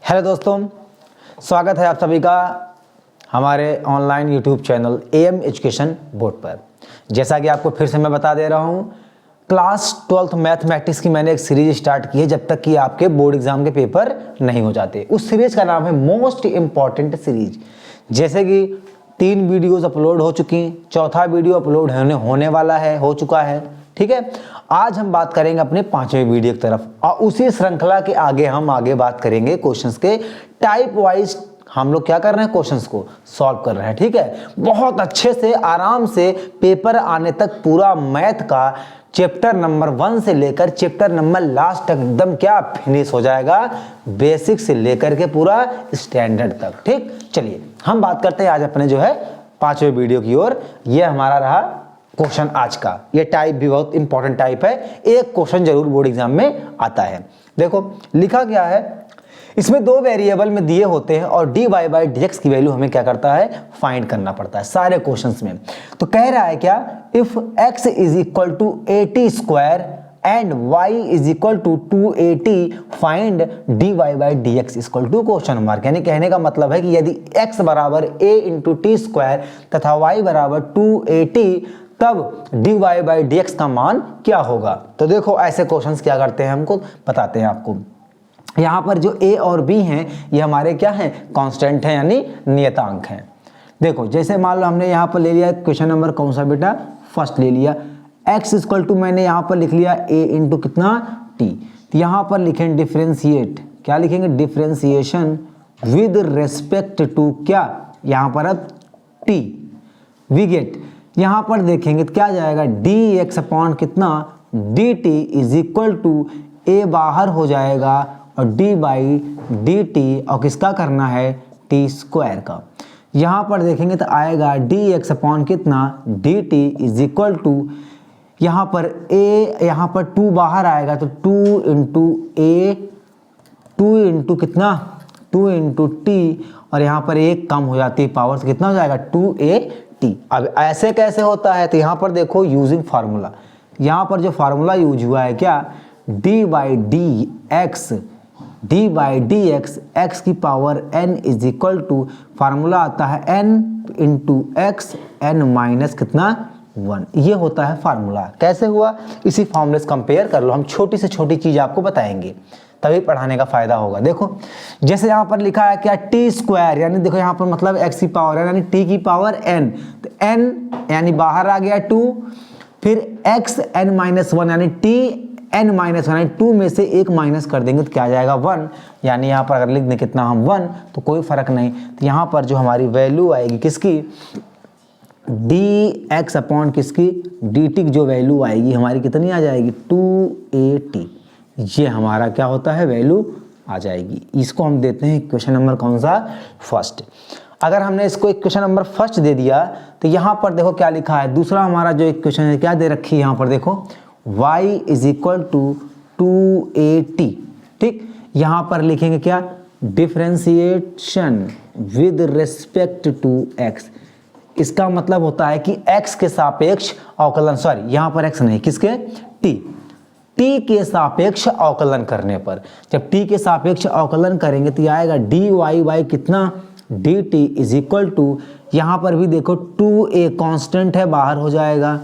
Hello दोस्तों, स्वागत है आप सभी का हमारे online YouTube channel am education board पर। जैसा कि आपको फिर से मैं बता दे रहा हूँ, क्लास 12th मैथमेटिक्स की मैंने एक सीरीज स्टार्ट की है जब तक कि आपके बोर्ड एग्जाम के पेपर नहीं हो जाते। उस सीरीज का नाम है मोस्ट इम्पॉर्टेंट सीरीज। जैसे कि 3 वीडियोस अपलोड हो चुकी, चौथा वीडियो अपलोड होने वाला है, हो चुका है। ठीक है, आज हम बात करेंगे अपने 5वें वीडियो की तरफ और उसी श्रृंखला के हम आगे बात करेंगे क्वेश्चंस के टाइप वाइज। हम लोग क्या कर रहे हैं, क्वेश्चंस को सॉल्व कर रहे हैं। ठीक है, बहुत अच्छे से आराम से पेपर आने तक पूरा मैथ का चैप्टर नंबर 1 से लेकर चैप्टर नंबर लास्ट तक एकदम क्या फिनिश हो जाएगा, बेसिक से लेकर के पूरा स्टैंडर्ड तक। ठीक, चलिए हम बात करते हैं आज अपने जो है 5वें वीडियो की ओर। ये हमारा रहा क्वेश्चन आज का। ये टाइप भी बहुत इंपॉर्टेंट टाइप है, एक क्वेश्चन जरूर बोर्ड एग्जाम में आता है। देखो लिखा क्या है, इसमें 2 वेरिएबल में दिए होते हैं और dy बाई dx की वैल्यू हमें क्या करता है, फाइंड करना पड़ता है सारे क्वेश्चंस में। तो कह रहा है क्या, if x is equal to 80 square and y is equal to 280 find dy by dx equal to question mark. यानी कहने का मतलब है कि यदि x बराबर a इंटू टी स्क्वायर तथा y बराबर 280 तब dy बाई dx का मान क्या होगा। तो देखो ऐसे क्वेश्चंस क्या करते हैं, हमको बताते हैं आपको। यहाँ पर जो a और b हैं ये हमारे क्या हैं, कांस्टेंट हैं यानी नियतांक हैं। देखो जैसे मान लो हमने यहाँ पर ले लिया क्वेश्चन नंबर कौन सा बेटा, फर्स्ट ले लिया। x इक्वल टू मैंने यहाँ पर लिख लिया a इंटू कितना t। तो यहाँ पर लिखेंगे डिफ्रेंशिएट, क्या लिखेंगे, डिफ्रेंशिएशन विद रेस्पेक्ट टू क्या, यहाँ पर अब t वी गेट। यहाँ पर देखेंगे तो क्या जाएगा, dx अपॉन कितना dt is equal to a बाहर हो जाएगा और d बाई dt और किसका करना है, t स्क्वायर का। यहाँ पर देखेंगे तो आएगा dx अपॉन कितना dt इज इक्वल टू, यहाँ पर a, यहाँ पर 2 बाहर आएगा तो 2 इंटू a, 2 इंटू कितना 2 इंटू t और यहाँ पर 1 कम हो जाती है पावर, तो कितना हो जाएगा 2at। अब ऐसे कैसे होता है, तो यहाँ पर देखो यूजिंग फार्मूला, यहाँ पर जो फार्मूला यूज हुआ है क्या, d by D x x की power n is equal to, formula आता है n into x n minus कितना 1। ये होता है फार्मूला। कैसे हुआ, इसी फार्मूले से कंपेयर कर लो। हम छोटी से छोटी चीज़ आपको बताएंगे तभी पढ़ाने का फायदा होगा। देखो जैसे यहाँ पर लिखा है क्या, टी स्क्वायर यानी देखो यहाँ पर मतलब x की पावर है यानी t की पावर n, तो n यानी बाहर आ गया 2, फिर x n माइनस 1 यानी t n माइनस 1 यानी 2 में से 1 माइनस कर देंगे तो क्या आ जाएगा 1। यानी यहाँ पर अगर लिख दें कितना हम 1 तो कोई फर्क नहीं। तो यहाँ पर जो हमारी वैल्यू आएगी किसकी, dx अपॉन किसकी dt की जो वैल्यू आएगी हमारी कितनी आ जाएगी 2at। ये हमारा क्या होता है, वैल्यू आ जाएगी। इसको हम देते हैं क्वेश्चन नंबर कौन सा, फर्स्ट। अगर हमने इसको क्वेश्चन नंबर फर्स्ट दे दिया तो यहाँ पर देखो क्या लिखा है, दूसरा हमारा जो इक्वेशन है क्या दे रखी है, यहाँ पर देखो y is equal to 2at। ठीक, यहाँ पर लिखेंगे क्या, differentiation with respect to x। इसका मतलब होता है कि x के सापेक्ष अवकलन, सॉरी यहाँ पर x नहीं, किसके, t के सापेक्ष अवकलन करने पर, जब t के सापेक्ष अवकलन करेंगे तो आएगा dy बाई कितना dt इज इक्वल टू, यहाँ पर भी देखो 2a कांस्टेंट है बाहर हो जाएगा,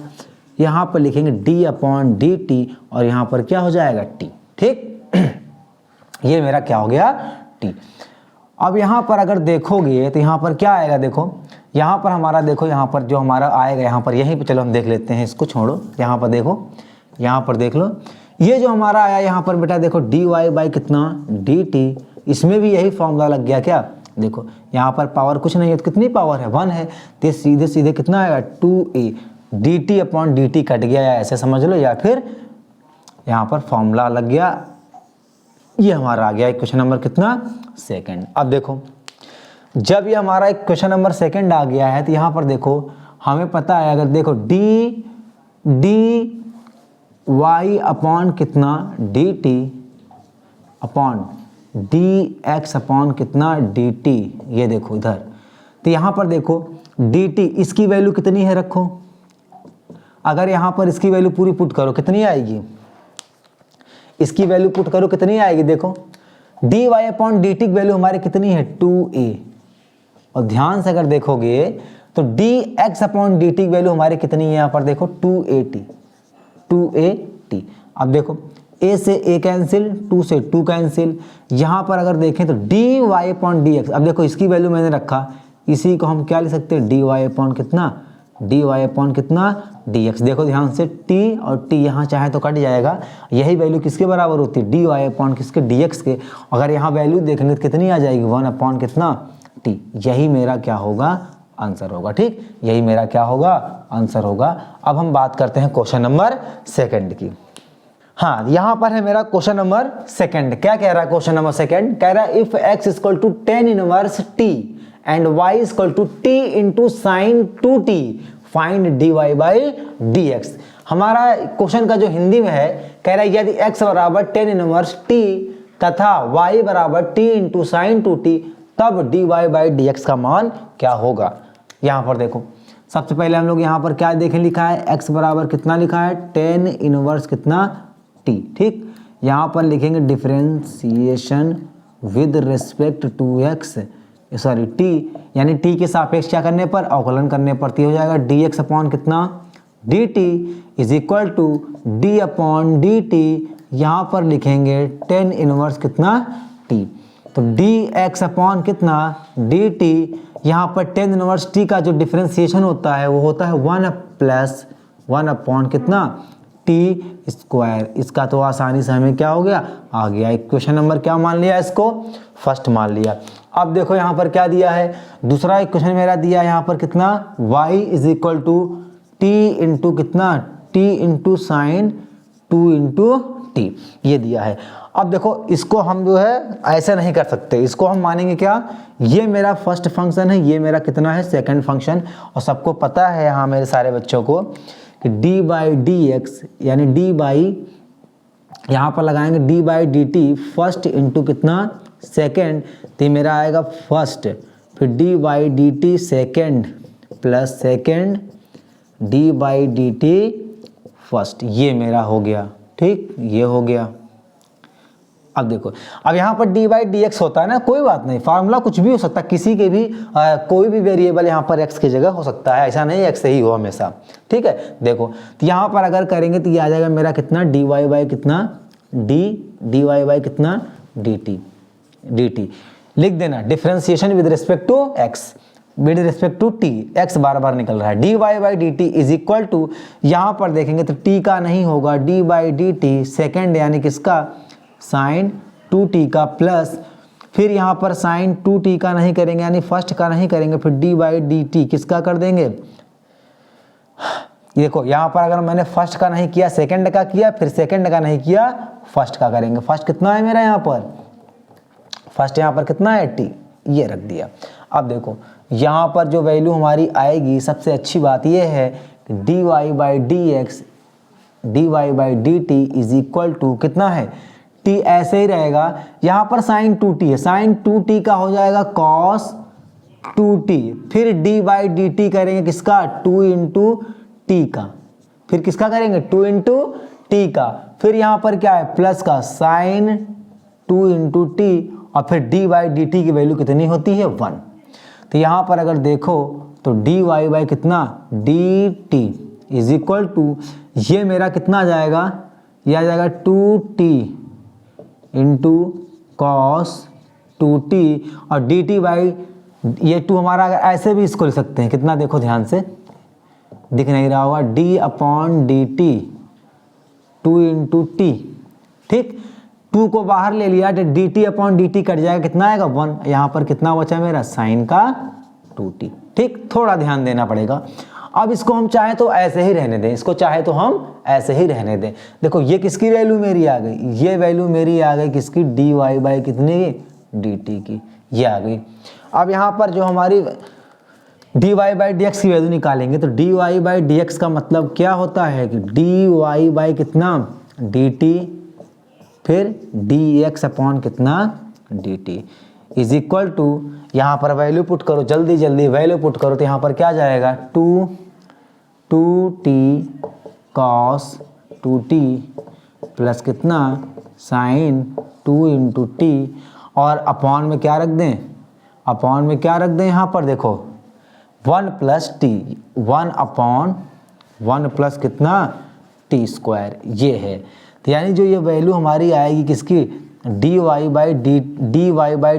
यहाँ पर लिखेंगे d अपॉन dt और यहाँ पर क्या हो जाएगा t। ठीक ये मेरा क्या हो गया t। अब यहाँ पर अगर देखोगे तो यहाँ पर क्या आएगा, देखो यहाँ पर हमारा, देखो यहाँ पर जो हमारा आएगा, यहाँ पर यहीं पे चलो हम देख लेते हैं, इसको छोड़ो, यहाँ पर देखो, यहाँ पर देख लो, ये जो हमारा आया यहाँ पर बेटा देखो dy बाई कितना dt, इसमें भी यही फॉर्मूला लग गया क्या, देखो यहाँ पर पावर कुछ नहीं है तो कितनी पावर है 1 है, तो सीधे सीधे कितना आएगा 2a, dt upon dt cut गया, या ऐसे समझ लो, या फिर यहाँ पर फॉर्मूला लग गया। ये हमारा आ गया क्वेश्चन नंबर कितना, सेकंड। अब देखो जब ये हमारा एक क्वेश्चन नंबर सेकंड आ गया है तो यहाँ पर देखो हमें पता है, अगर देखो डी y अपॉन कितना dt अपॉन dx अपॉन कितना dt, ये देखो इधर, तो यहाँ पर देखो dt इसकी वैल्यू कितनी है रखो, अगर यहाँ पर इसकी वैल्यू पूरी पुट करो कितनी आएगी, इसकी वैल्यू पुट करो कितनी आएगी, देखो D Y upon D T की वैल्यू हमारी कितनी है 2a, और ध्यान से अगर देखोगे तो D x upon D T की वैल्यू हमारी कितनी है, यहाँ पर देखो 2a t। अब देखो a से a कैंसिल, 2 से 2 कैंसिल, यहाँ पर अगर देखें तो D Y upon D X, अब देखो इसकी वैल्यू मैंने रखा, इसी को हम क्या लिख सकते हैं डी वाई अपॉन कितना, डी वाई अपॉन कितना डी एक्स। देखो ध्यान से t और t यहाँ चाहे तो कट जाएगा, यही वैल्यू किसके बराबर होती है डी वाई अपॉन किसके डी एक्स के। अगर यहाँ वैल्यू देखेंगे तो कितनी आ जाएगी 1 अपॉन कितना t, यही मेरा क्या होगा आंसर होगा। ठीक, यही मेरा क्या होगा आंसर होगा। अब हम बात करते हैं क्वेश्चन नंबर सेकंड की। हाँ, यहाँ पर है मेरा क्वेश्चन नंबर सेकंड। क्या कह रहा है क्वेश्चन नंबर सेकंड, कह रहा है if x equal to 10 inverse t and y equal to t into sine 2t फाइंड dy बाई dx। हमारा क्वेश्चन का जो हिंदी में है, कह रहा है यदि x बराबर 10 इनवर्स t तथा y बराबर t इंटू साइन 2t तब dy बाई dx का मान क्या होगा। यहाँ पर देखो सबसे पहले हम लोग यहाँ पर क्या देखें, लिखा है x बराबर कितना लिखा है 10 इनवर्स कितना t। ठीक, यहाँ पर लिखेंगे differentiation with respect to x sorry t, यानी t के सापेक्ष क्या करने पर, अवकलन करने पर, हो जाएगा dx अपॉन कितना dt is equal to d upon dt, यहाँ पर लिखेंगे 10 इनवर्स कितना t, तो dx अपॉन कितना dt, यहाँ पर 10 इनवर्स t का जो डिफरेंशिएशन होता है वो होता है 1 प्लस 1 अपॉन कितना t स्क्वायर। इसका तो आसानी से हमें क्या हो गया आ गया। इक्वेशन नंबर क्या मान लिया, इसको फर्स्ट मान लिया। अब देखो यहाँ पर क्या दिया है, दूसरा इक्वेशन मेरा दिया है यहाँ पर कितना y is equal to t into कितना t into sine 2 into T, ये दिया है। अब देखो इसको हम जो है ऐसे नहीं कर सकते, इसको हम मानेंगे क्या, ये मेरा फर्स्ट फंक्शन है, ये मेरा कितना है सेकंड फंक्शन, और सबको पता है यहाँ मेरे सारे बच्चों को कि d बाई डी एक्स यानी d बाई, यहाँ पर लगाएंगे d by D T first into कितना सेकेंड, तो मेरा आएगा फर्स्ट, फिर d by D T second plus second d by D T first, ये मेरा हो गया। ठीक, ये हो गया। अब देखो, अब यहाँ पर डी बाई डी एक्स होता है ना, कोई बात नहीं, फार्मूला कुछ भी हो सकता है, किसी के भी कोई भी वेरिएबल यहाँ पर x की जगह हो सकता है, ऐसा नहीं x ही हो हमेशा। ठीक है, देखो तो यहाँ पर अगर करेंगे तो ये आ जाएगा मेरा कितना डी वाई बाई कितना डी वाई बाई कितना डी टी लिख देना, differentiation with respect to x with respect to t, x बार बार निकल रहा है, D Y by D T is equal to, यहाँ पर देखेंगे तो t का नहीं होगा d by D T second यानी किसका साइन 2t का प्लस, फिर यहाँ पर साइन 2t का नहीं करेंगे यानी फर्स्ट का नहीं करेंगे, फिर d बाई डी टी किसका कर देंगे। देखो यहाँ पर अगर मैंने फर्स्ट का नहीं किया सेकंड का किया, फिर सेकंड का नहीं किया फर्स्ट का करेंगे। फर्स्ट कितना है मेरा यहाँ पर, फर्स्ट यहाँ पर कितना है t, ये रख दिया। अब देखो यहाँ पर जो वैल्यू हमारी आएगी, सबसे अच्छी बात ये है कि D Y by D X D Y by D T is equal to कितना है t, ऐसे ही रहेगा। यहाँ पर साइन 2t है, साइन 2t का हो जाएगा कॉस 2t, फिर d बाई डी टी करेंगे किसका 2 इंटू टी का, फिर किसका करेंगे 2 इंटू टी का, फिर यहाँ पर क्या है प्लस का साइन 2 इंटू टी, और फिर d बाई डी टी की वैल्यू कितनी होती है 1। तो यहाँ पर अगर देखो तो dy बाई कितना dt इज इक्वल टू, ये मेरा कितना आ जाएगा, ये आ जाएगा 2t इंटू कॉस 2t, और dt बाई ये 2 हमारा अगर ऐसे भी इसको लिख सकते हैं कितना, देखो ध्यान से दिख नहीं रहा होगा, d upon D T 2 into T. ठीक, 2 को बाहर ले लिया तो dt upon D T cut जाएगा, कितना आएगा 1, यहाँ पर कितना बचा मेरा साइन का 2t। ठीक, थोड़ा ध्यान देना पड़ेगा। अब इसको हम चाहे तो ऐसे ही रहने दें, इसको चाहे तो हम ऐसे ही रहने दें। देखो ये किसकी वैल्यू मेरी आ गई, ये वैल्यू मेरी आ गई किसकी dy बाई कितनी dt की, ये आ गई। अब यहाँ पर जो हमारी dy बाई dx की वैल्यू निकालेंगे तो dy बाई dx का मतलब क्या होता है कि dy बाई कितना dt फिर dx अपॉन कितना dt इज इक्वल टू, यहाँ पर वैल्यू पुट करो, जल्दी जल्दी वैल्यू पुट करो, तो यहाँ पर क्या जाएगा 2t cos 2t प्लस कितना साइन 2 इंटू टी, और अपॉन में क्या रख दें, अपॉन में क्या रख दें, यहाँ पर देखो 1 प्लस टी, 1 प्लस कितना टी स्क्वायर, ये है। तो यानी जो ये वैल्यू हमारी आएगी किसकी, D Y by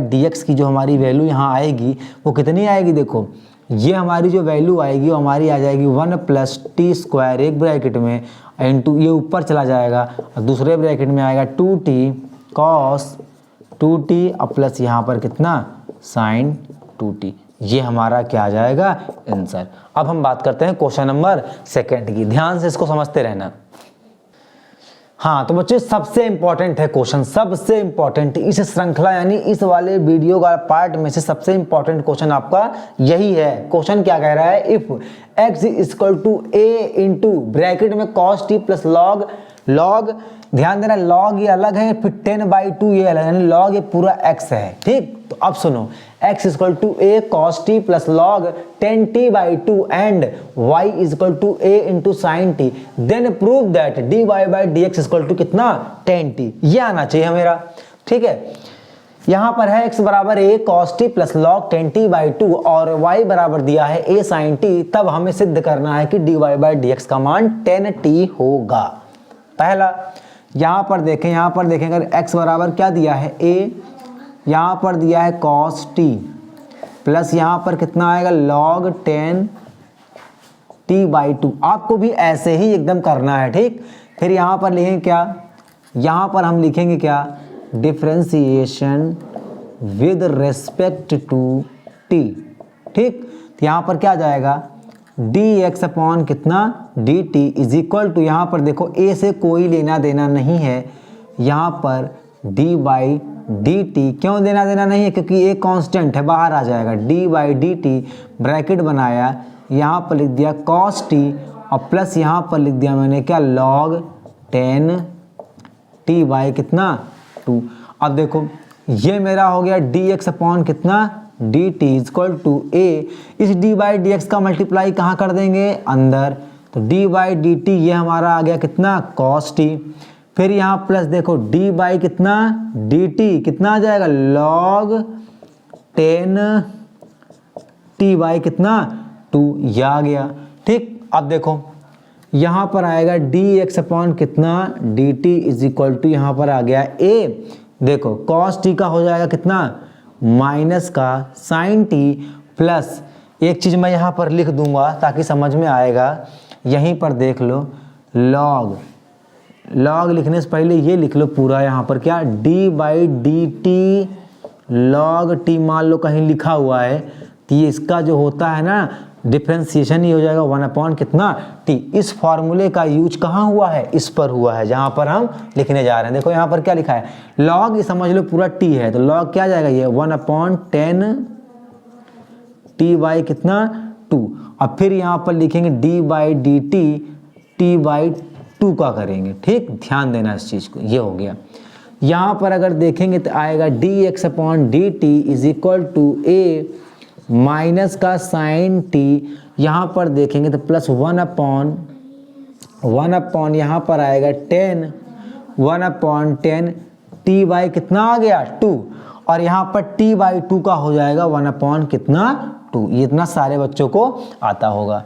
D X की जो हमारी वैल्यू यहाँ आएगी वो कितनी आएगी, देखो ये हमारी जो वैल्यू आएगी वो हमारी आ जाएगी 1 प्लस टी स्क्वायर एक ब्रैकेट में इंटू, ये ऊपर चला जाएगा और दूसरे ब्रैकेट में आएगा 2t कॉस 2t और प्लस यहाँ पर कितना साइन 2t। ये हमारा क्या आ जाएगा, आंसर। अब हम बात करते हैं क्वेश्चन नंबर 2 की, ध्यान से इसको समझते रहना। हाँ तो बच्चों सबसे इंपॉर्टेंट है क्वेश्चन, सबसे इंपॉर्टेंट इस श्रृंखला यानी इस वाले वीडियो का पार्ट में से सबसे इंपॉर्टेंट क्वेश्चन आपका यही है। क्वेश्चन क्या कह रहा है, if x equal to a into bracket में cos t प्लस log, ध्यान देना log ये अलग है, फिर 10/2 ये अलग है, यानी log ये पूरा x है, ठीक। तो अब सुनो, x equal to a cos t plus log 10t/2 and y equal to a into sine T, then prove that dy by D X equal to कितना 10t, ये आना चाहिए मेरा, ठीक है। यहाँ पर है x बराबर a cos t plus log 10t/2 और y बराबर दिया है a sin t, तब हमें सिद्ध करना है कि dy बाई डी एक्स का मान 10t होगा। पहला यहाँ पर देखें, अगर x बराबर क्या दिया है a, यहाँ पर दिया है cos t प्लस यहाँ पर कितना आएगा log 10t/2, आपको भी ऐसे ही एकदम करना है, ठीक। फिर यहाँ पर लिखेंगे क्या, यहाँ पर हम लिखेंगे क्या, differentiation with respect to t, ठीक। तो यहाँ पर क्या आ जाएगा dx अपॉन कितना dt इज इक्वल टू, यहाँ पर देखो a से कोई लेना देना नहीं है, यहाँ पर d बाई डी टी, क्यों देना देना नहीं है, क्योंकि एक कांस्टेंट है बाहर आ जाएगा, d by D T bracket बनाया, यहाँ पर लिख दिया cos t और प्लस यहाँ पर लिख दिया मैंने क्या log 10t बाई कितना 2। अब देखो ये मेरा हो गया dx अपॉन कितना dt इक्वल टू a, इस d बाई डी एक्स का मल्टीप्लाई कहाँ कर देंगे अंदर, तो d बाई डी टी ये हमारा आ गया कितना cos t, फिर यहाँ प्लस देखो d बाई कितना dt कितना आ जाएगा log 10t बाई कितना 2, ये आ गया, ठीक। अब देखो यहाँ पर आएगा dx अपॉन कितना dt इज इक्वल टू, यहाँ पर आ गया a, देखो cos t का हो जाएगा कितना माइनस का sin t प्लस, एक चीज़ मैं यहाँ पर लिख दूंगा ताकि समझ में आएगा, यहीं पर देख लो log लिखने से पहले ये लिख लो पूरा, यहाँ पर क्या d by D T log t मान लो कहीं लिखा हुआ है, तो ये इसका जो होता है ना डिफ्रेंसिएशन, ये हो जाएगा 1 अपॉन कितना t। इस फॉर्मूले का यूज कहाँ हुआ है, इस पर हुआ है जहाँ पर हम लिखने जा रहे हैं। देखो यहाँ पर क्या लिखा है log, ये समझ लो पूरा t है, तो log क्या आ जाएगा ये 1 अपॉन 10t बाई कितना 2, और फिर यहाँ पर लिखेंगे d by D T t by 2 का करेंगे, ठीक। ध्यान देना इस चीज़ को, ये हो गया। यहाँ पर अगर देखेंगे तो आएगा dx अपॉन D T is equal to a minus का साइन t, यहाँ पर देखेंगे तो प्लस 1 अपॉन यहाँ पर आएगा 1 अपॉन 10 t बाई कितना आ गया 2, और यहाँ पर t बाई 2 का हो जाएगा 1 अपॉन कितना 2, ये इतना सारे बच्चों को आता होगा।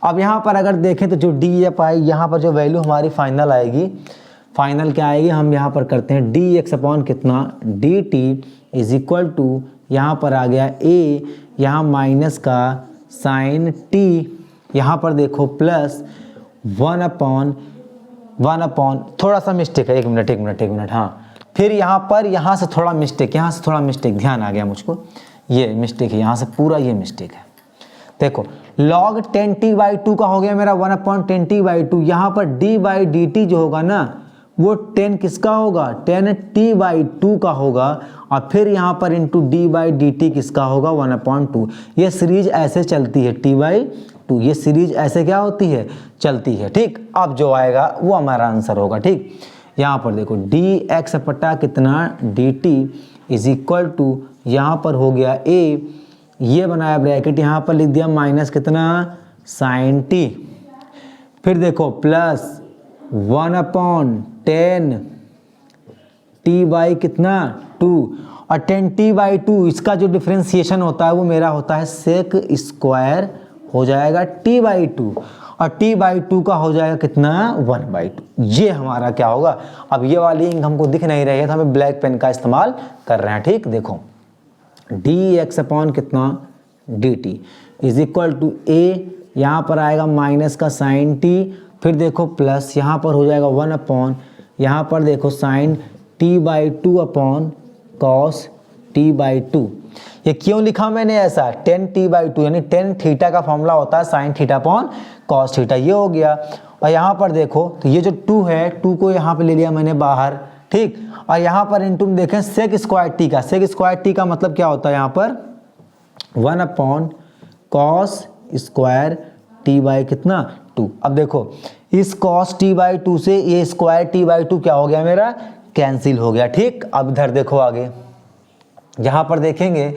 अब यहाँ पर अगर देखें तो जो df आई, यहाँ पर जो वैल्यू हमारी फाइनल आएगी, फाइनल क्या आएगी, हम यहाँ पर करते हैं dx अपॉन कितना dt इज इक्वल टू, यहाँ पर आ गया a, यहाँ माइनस का साइन t, यहाँ पर देखो प्लस 1 अपॉन थोड़ा सा मिस्टेक है, एक मिनट, हाँ। फिर यहाँ पर यहाँ से थोड़ा मिस्टेक, ध्यान आ गया मुझको, ये मिस्टेक है, यहाँ से पूरा ये मिस्टेक है। देखो log 10t/2 का हो गया मेरा 1 अपॉन 10t/2, यहाँ पर d बाई डी टी जो होगा ना वो 10 किसका होगा 10t/2 का होगा, और फिर यहाँ पर into d by D T किसका होगा 1 अपॉन 2। ये सीरीज ऐसे चलती है t/2, ये सीरीज ऐसे क्या होती है चलती है, ठीक। अब जो आएगा वो हमारा आंसर होगा, ठीक। यहाँ पर देखो dx अपटा कितना dt इज इक्वल टू, यहाँ पर हो गया a, ये बनाया ब्रैकेट, यहाँ पर लिख दिया माइनस कितना साइन t, फिर देखो प्लस 1 अपॉन 10 t बाई कितना 2, और टेन टी बाई टू इसका जो डिफ्रेंसिएशन होता है वो मेरा होता है सेक स्क्वायर हो जाएगा टी बाई टू, और टी बाई टू का हो जाएगा कितना 1/2। ये हमारा क्या होगा, अब ये वाली इंक हमको दिख नहीं रही है तो हमें ब्लैक पेन का इस्तेमाल कर रहे हैं। ठीक, देखो डी एक्स अपॉन कितना D T is equal to a, यहाँ पर आएगा माइनस का साइन टी, फिर देखो प्लस यहाँ पर हो जाएगा 1 अपॉन, यहाँ पर देखो sine T by two upon cos T by two. ये क्यों लिखा मैंने ऐसा, टेन टी बाई टू यानी टेन थीटा का फॉर्मूला होता है sine theta upon cos theta, ये हो गया। और यहाँ पर देखो तो ये जो 2 है 2 को यहाँ पे ले लिया मैंने बाहर। ठीक, और यहाँ पर इनटू में देखें सेक स्क्वायर टी का, सेक स्क्वायर टी का मतलब क्या होता है यहाँ पर 1 upon cos square T by कितना 2। अब देखो इस कॉस टी बाई 2 से ये स्क्वायर टी बाई 2 क्या हो गया मेरा, कैंसिल हो गया। ठीक, अब इधर देखो आगे यहाँ पर देखेंगे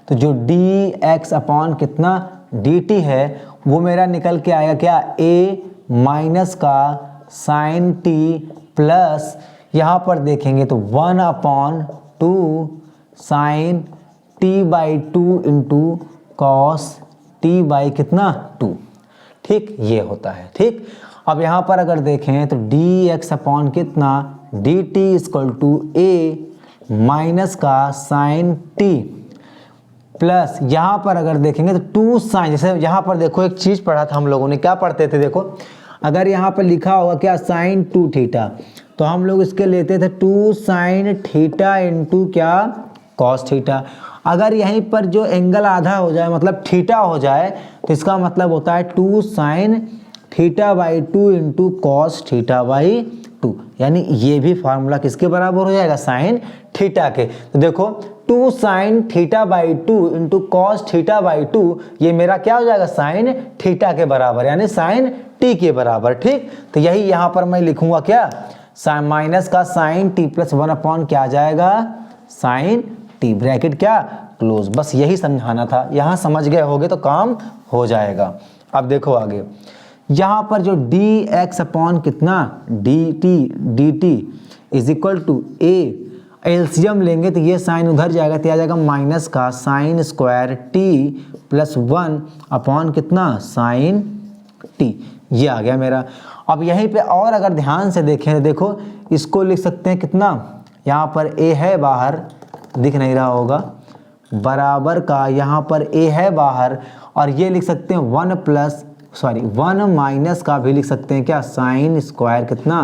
तो जो डी एक्स अपॉन कितना डी टी है वो मेरा निकल के आएगा क्या, ए माइनस का साइन टी प्लस यहाँ पर देखेंगे तो 1 upon 2 sine T by 2 into cos T by कितना 2। ठीक, ये होता है। ठीक, अब यहाँ पर अगर देखें तो डी एक्स अपॉन कितना D T equal to A minus का साइन टी प्लस यहाँ पर अगर देखेंगे तो 2 साइन, जैसे यहाँ पर देखो एक चीज़ पढ़ा था हम लोगों ने, क्या पढ़ते थे देखो, अगर यहाँ पर लिखा होगा क्या साइन 2 थीटा तो हम लोग इसके लेते थे 2 साइन थीटा इंटू क्या कॉस थीटा। अगर यहीं पर जो एंगल आधा हो जाए मतलब थीटा हो जाए तो इसका मतलब होता है 2 sine theta by 2 into cos theta by 2, यानी ये भी फार्मूला किसके बराबर हो जाएगा, साइन थीटा के। तो देखो 2 sine theta by 2 into cos theta by 2 ये मेरा क्या हो जाएगा, साइन थीटा के बराबर यानी साइन टी के बराबर। ठीक, तो यही यहाँ पर मैं लिखूंगा क्या, माइनस का साइन टी प्लस 1 अपॉन क्या आ जाएगा, साइन टी, ब्रैकेट क्या क्लोज। बस यही समझाना था, यहाँ समझ गए होगे तो काम हो जाएगा। अब देखो आगे यहाँ पर जो डी एक्स अपॉन कितना D T is equal to A, LCM लेंगे तो ये साइन उधर जाएगा तो आ जाएगा माइनस का sine square T plus 1 upon कितना साइन टी, ये आ गया मेरा। अब यहीं पे और अगर ध्यान से देखें तो देखो इसको लिख सकते हैं कितना, यहाँ पर ए है बाहर, दिख नहीं रहा होगा, बराबर का यहाँ पर ए है बाहर, और ये लिख सकते हैं 1 माइनस का भी लिख सकते हैं क्या, साइन स्क्वायर कितना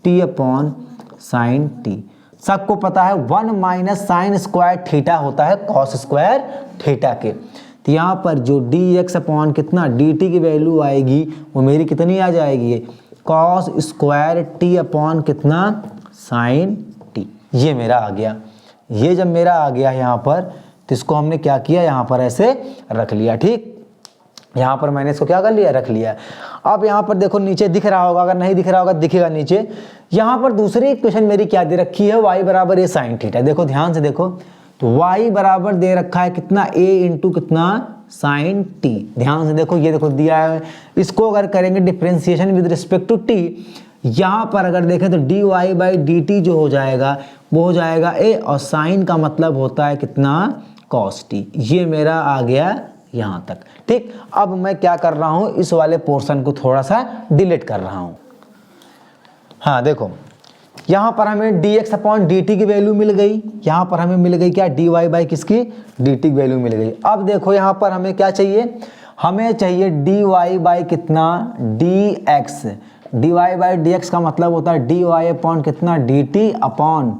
टी अपॉन साइन टी। सबको पता है 1 माइनस साइन स्क्वायर थीटा होता है कॉस स्क्वायर थीटा के। तो यहाँ पर जो डी एक्स अपॉन कितना डी टी की वैल्यू आएगी वो मेरी कितनी आ जाएगी, कॉस स्क्वायर टी अपॉन कितना साइन टी, ये मेरा आ गया। ये जब मेरा आ गया यहाँ पर तो इसको हमने क्या किया, यहाँ पर ऐसे रख लिया। ठीक, यहाँ पर मैंने इसको क्या कर लिया, रख लिया। अब यहाँ पर देखो नीचे दिख रहा होगा, अगर नहीं दिख रहा होगा दिखेगा नीचे। यहाँ पर दूसरी इक्वेशन मेरी क्या दे रखी है, y बराबर ए साइन थीटा। देखो ध्यान से देखो तो y बराबर दे रखा है कितना, a इंटू कितना साइन टी। ध्यान से देखो, ये देखो दिया है, इसको अगर करेंगे differentiation with respect to t, यहाँ पर अगर देखें तो D Y by D T जो हो जाएगा वो हो जाएगा a, और साइन का मतलब होता है कितना कॉस टी। ये मेरा आ गया यहाँ तक। ठीक, अब मैं क्या कर रहा हूँ, इस वाले पोर्शन को थोड़ा सा डिलीट कर रहा हूँ। हाँ देखो यहाँ पर हमें dx अपॉन dt की वैल्यू मिल गई, यहाँ पर हमें मिल गई क्या, dy बाई किसकी dt की वैल्यू मिल गई। अब देखो यहाँ पर हमें क्या चाहिए, हमें चाहिए dy बाई कितना dx, dy बाई dx का मतलब होता है dy अपॉन कितना dt अपॉन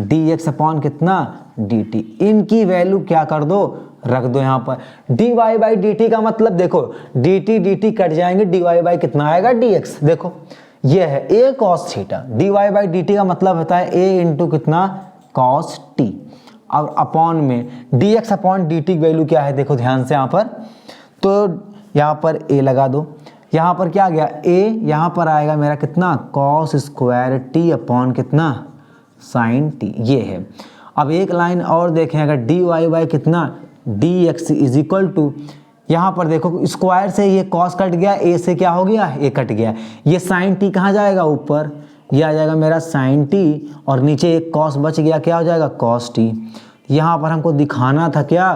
dx अपॉन कितना dt। इनकी वैल्यू क्या कर दो, रख दो यहाँ पर। dy बाई dt का मतलब देखो dt कट जाएंगे, dy बाई कितना आएगा dx। देखो ये है a cos theta, dy by dt का मतलब होता है a इंटू कितना cos t। अब अपॉन में dx अपॉन dt की वैल्यू क्या है, देखो ध्यान से यहाँ पर, तो यहाँ पर a लगा दो, यहाँ पर क्या आ गया a, यहाँ पर आएगा मेरा कितना cos स्क्वायर t अपॉन कितना साइन t, ये है। अब एक लाइन और देखें, अगर dy बाई कितना dx इज इक्वल टू, यहाँ पर देखो स्क्वायर से ये कॉस कट गया, a से क्या हो गया a कट गया, ये साइन t कहाँ जाएगा ऊपर, ये आ जाएगा मेरा साइन t, और नीचे एक कॉस बच गया, क्या हो जाएगा cos t। यहाँ पर हमको दिखाना था क्या,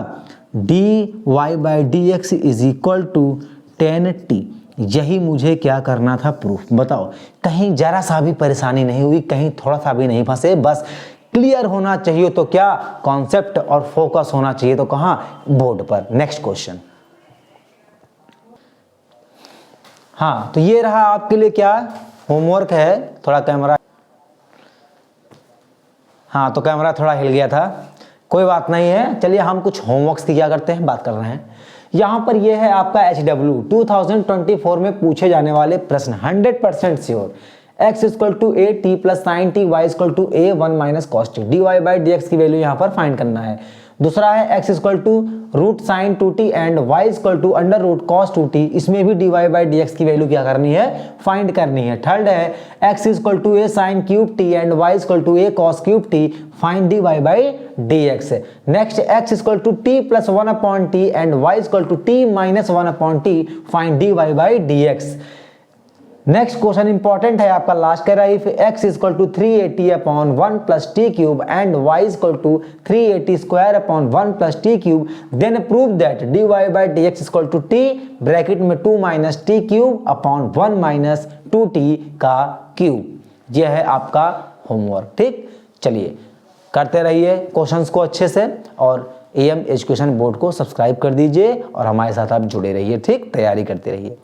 dy by D X is equal to 10t। यही मुझे क्या करना था, प्रूफ। बताओ, कहीं जरा सा भी परेशानी नहीं हुई, कहीं थोड़ा सा भी नहीं फंसे, बस क्लियर होना चाहिए तो क्या, कॉन्सेप्ट, और फोकस होना चाहिए तो कहाँ, बोर्ड पर। Next question. हाँ, तो ये रहा आपके लिए क्या होमवर्क है। थोड़ा कैमरा, हाँ तो कैमरा थोड़ा हिल गया था, कोई बात नहीं है। चलिए हम कुछ होमवर्क्स की क्या करते हैं, बात कर रहे हैं। यहाँ पर ये है आपका HW 2024 में पूछे जाने वाले प्रश्न, 100% sure. x equal to A T plus sine T, Y equal to A one minus cos T, D Y by D X की वैल्यू यहाँ पर फाइंड करना है। दूसरा है x equal to root sine 2t and y equal to under root cos 2t, इसमें भी dy by dx की वैल्यू क्या करनी है, फाइंड करनी है। थर्ड है x equal to A sine cube t and y equal to A cos cube t, find dy by dx। Next x equal to t plus 1 upon t and y equal to t minus 1 upon t, find dy by dx। Next question important है आपका last कह रहा है, if x equal to 380 अपॉन 1 plus T cube and y equal to 380 square upon 1 plus T cube, then prove that dy by dx equal to t bracket में 2 minus T cube upon 1 minus 2t का cube. यह है आपका homework. ठीक, चलिए करते रहिए क्वेश्चंस को अच्छे से, और AM एजुकेशन बोर्ड को सब्सक्राइब कर दीजिए और हमारे साथ आप जुड़े रहिए। ठीक, तैयारी करते रहिए।